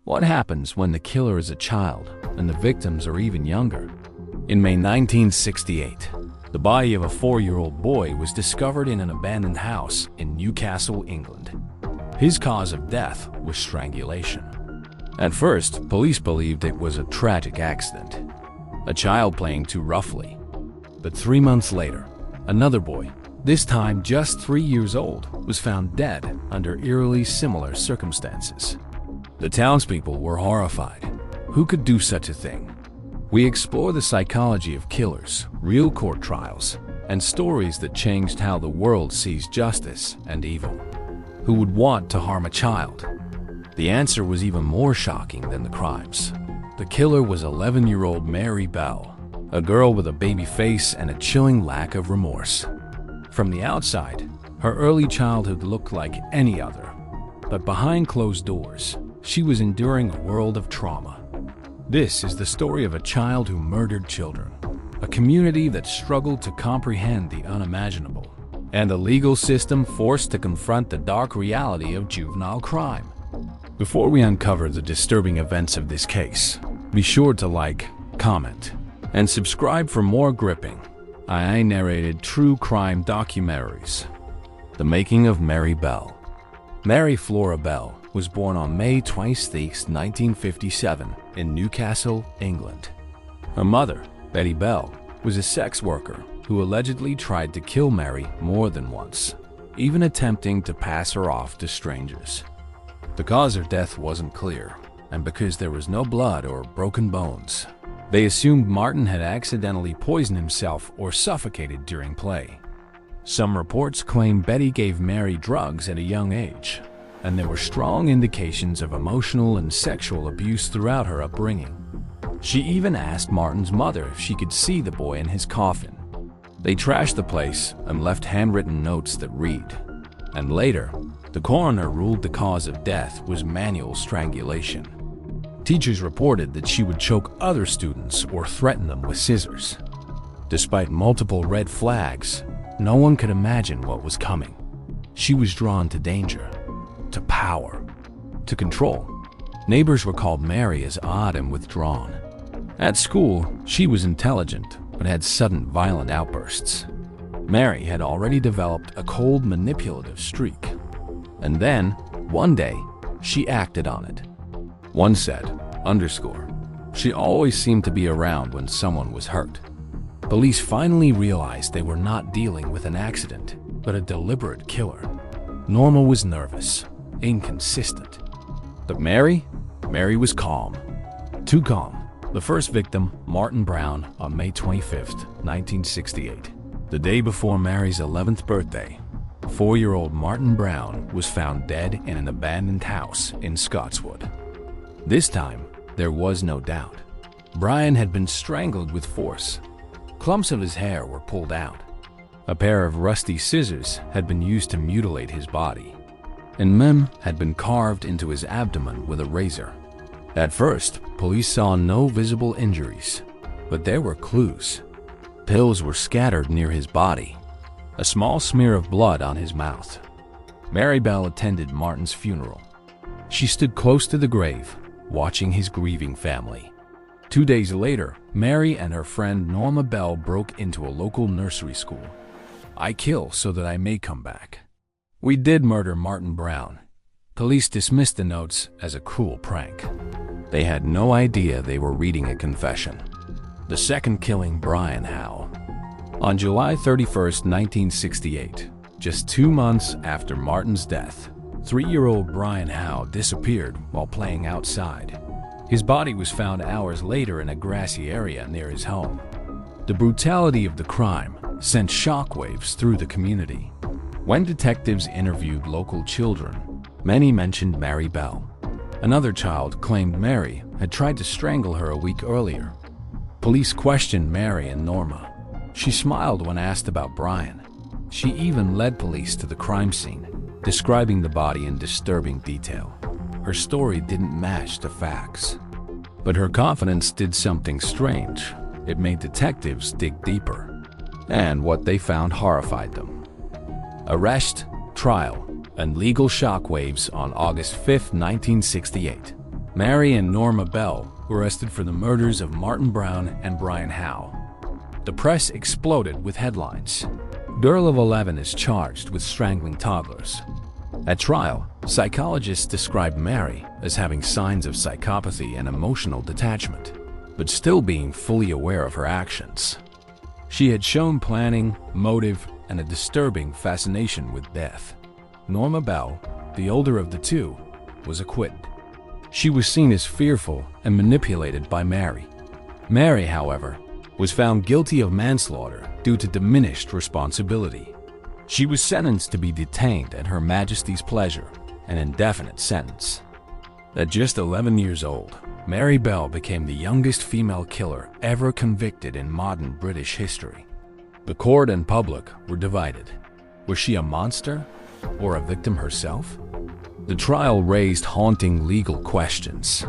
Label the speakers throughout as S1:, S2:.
S1: What happens when the killer is a child and the victims are even younger? In May 1968, the body of a 4-year-old boy was discovered in an abandoned house in Newcastle, England. His cause of death was strangulation. At first, police believed it was a tragic accident, a child playing too roughly. But 3 months later, another boy, this time just 3 years old, was found dead under eerily similar circumstances. The townspeople were horrified. Who could do such a thing? We explore the psychology of killers, real court trials, and stories that changed how the world sees justice and evil. Who would want to harm a child? The answer was even more shocking than the crimes. The killer was 11-year-old Mary Bell, a girl with a baby face and a chilling lack of remorse. From the outside, her early childhood looked like any other, but behind closed doors, she was enduring a world of trauma. This is the story of a child who murdered children, a community that struggled to comprehend the unimaginable, and a legal system forced to confront the dark reality of juvenile crime. Before we uncover the disturbing events of this case, be sure to like, comment, and subscribe for more gripping, AI-narrated true crime documentaries. The Making of Mary Bell. Mary Flora Bell was born on May 26, 1957, in Newcastle, England. Her mother, Betty Bell, was a sex worker who allegedly tried to kill Mary more than once, even attempting to pass her off to strangers. The cause of death wasn't clear, and because there was no blood or broken bones, they assumed Martin had accidentally poisoned himself or suffocated during play. Some reports claim Betty gave Mary drugs at a young age, and there were strong indications of emotional and sexual abuse throughout her upbringing. She even asked Martin's mother if she could see the boy in his coffin. They trashed the place and left handwritten notes that read, and later, the coroner ruled the cause of death was manual strangulation. Teachers reported that she would choke other students or threaten them with scissors. Despite multiple red flags, no one could imagine what was coming. She was drawn to danger, to power, to control. Neighbors recalled Mary as odd and withdrawn. At school, she was intelligent, but had sudden violent outbursts. Mary had already developed a cold, manipulative streak. And then, one day, she acted on it. One said, "She always seemed to be around when someone was hurt." Police finally realized they were not dealing with an accident, but a deliberate killer. Norma was nervous, inconsistent. But Mary was calm. Too calm. The first victim, Martin Brown, on May 25, 1968. The day before Mary's 11th birthday, 4-year-old Martin Brown was found dead in an abandoned house in Scotswood. This time, there was no doubt. Brian had been strangled with force. Clumps of his hair were pulled out. A pair of rusty scissors had been used to mutilate his body, and Mem had been carved into his abdomen with a razor. At first, police saw no visible injuries, but there were clues. Pills were scattered near his body, a small smear of blood on his mouth. Mary Bell attended Martin's funeral. She stood close to the grave, watching his grieving family. 2 days later, Mary and her friend Norma Bell broke into a local nursery school. "I kill so that I may come back. We did murder Martin Brown." Police dismissed the notes as a cruel prank. They had no idea they were reading a confession. The second killing, Brian Howe. On July 31, 1968, just 2 months after Martin's death, 3-year-old Brian Howe disappeared while playing outside. His body was found hours later in a grassy area near his home. The brutality of the crime sent shockwaves through the community. When detectives interviewed local children, many mentioned Mary Bell. Another child claimed Mary had tried to strangle her a week earlier. Police questioned Mary and Norma. She smiled when asked about Brian. She even led police to the crime scene, describing the body in disturbing detail. Her story didn't match the facts. But her confidence did something strange. It made detectives dig deeper. And what they found horrified them. Arrest, trial, and legal shockwaves on August 5, 1968. Mary and Norma Bell were arrested for the murders of Martin Brown and Brian Howe. The press exploded with headlines. Girl of 11 is charged with strangling toddlers. At trial, psychologists described Mary as having signs of psychopathy and emotional detachment, but still being fully aware of her actions. She had shown planning, motive, and a disturbing fascination with death. Norma Bell, the older of the two, was acquitted. She was seen as fearful and manipulated by Mary. Mary, however, was found guilty of manslaughter due to diminished responsibility. She was sentenced to be detained at Her Majesty's pleasure, an indefinite sentence. At just 11 years old, Mary Bell became the youngest female killer ever convicted in modern British history. The court and public were divided. Was she a monster or a victim herself? The trial raised haunting legal questions.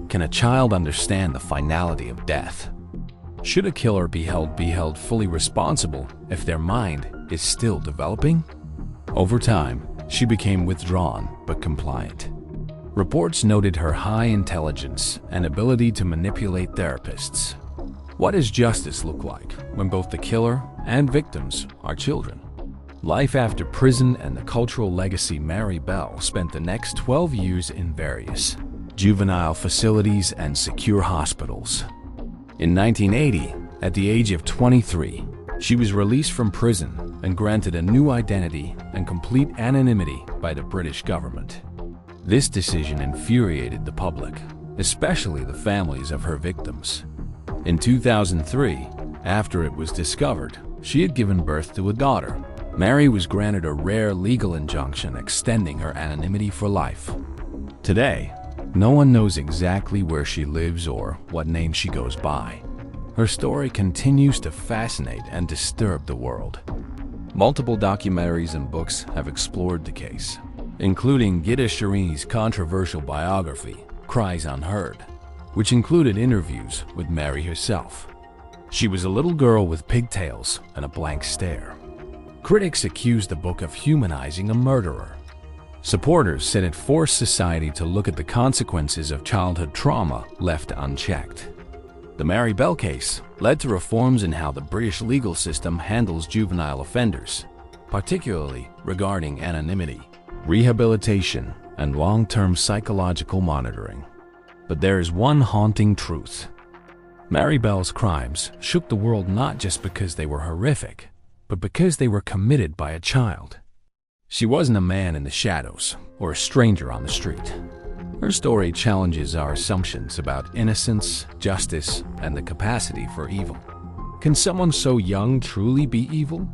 S1: Can a child understand the finality of death? Should a killer be held fully responsible if their mind is still developing? Over time, she became withdrawn but compliant. Reports noted her high intelligence and ability to manipulate therapists. What does justice look like when both the killer and victims are children? Life after prison and the cultural legacy. Mary Bell spent the next 12 years in various juvenile facilities and secure hospitals. In 1980, at the age of 23, she was released from prison and granted a new identity and complete anonymity by the British government. This decision infuriated the public, especially the families of her victims. In 2003, after it was discovered she had given birth to a daughter, Mary was granted a rare legal injunction extending her anonymity for life. Today, no one knows exactly where she lives or what name she goes by. Her story continues to fascinate and disturb the world. Multiple documentaries and books have explored the case, including Gitta Shirini's controversial biography, Cries Unheard, which included interviews with Mary herself. She was a little girl with pigtails and a blank stare. Critics accused the book of humanizing a murderer. Supporters said it forced society to look at the consequences of childhood trauma left unchecked. The Mary Bell case led to reforms in how the British legal system handles juvenile offenders, particularly regarding anonymity, rehabilitation, and long-term psychological monitoring. But there is one haunting truth. Mary Bell's crimes shook the world not just because they were horrific, but because they were committed by a child. She wasn't a man in the shadows or a stranger on the street. Her story challenges our assumptions about innocence, justice, and the capacity for evil. Can someone so young truly be evil?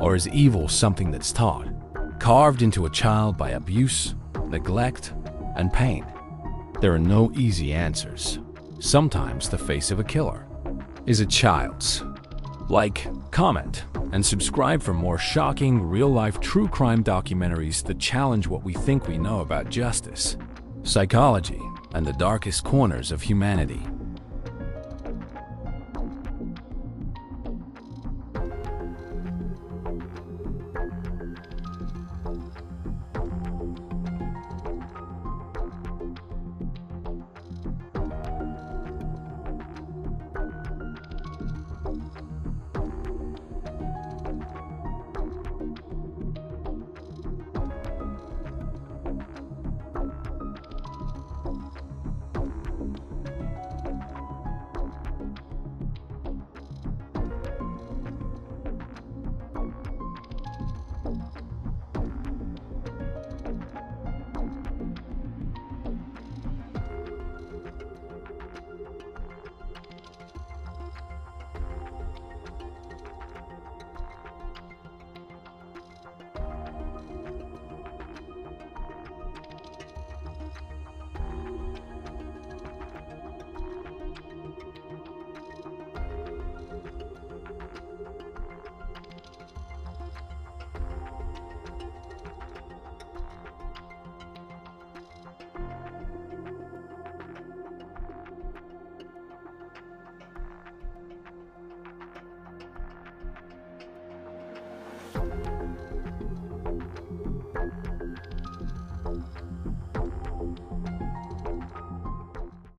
S1: Or is evil something that's taught, carved into a child by abuse, neglect, and pain? There are no easy answers. Sometimes the face of a killer is a child's. Like, comment, and subscribe for more shocking, real-life true crime documentaries that challenge what we think we know about justice, psychology, and the darkest corners of humanity.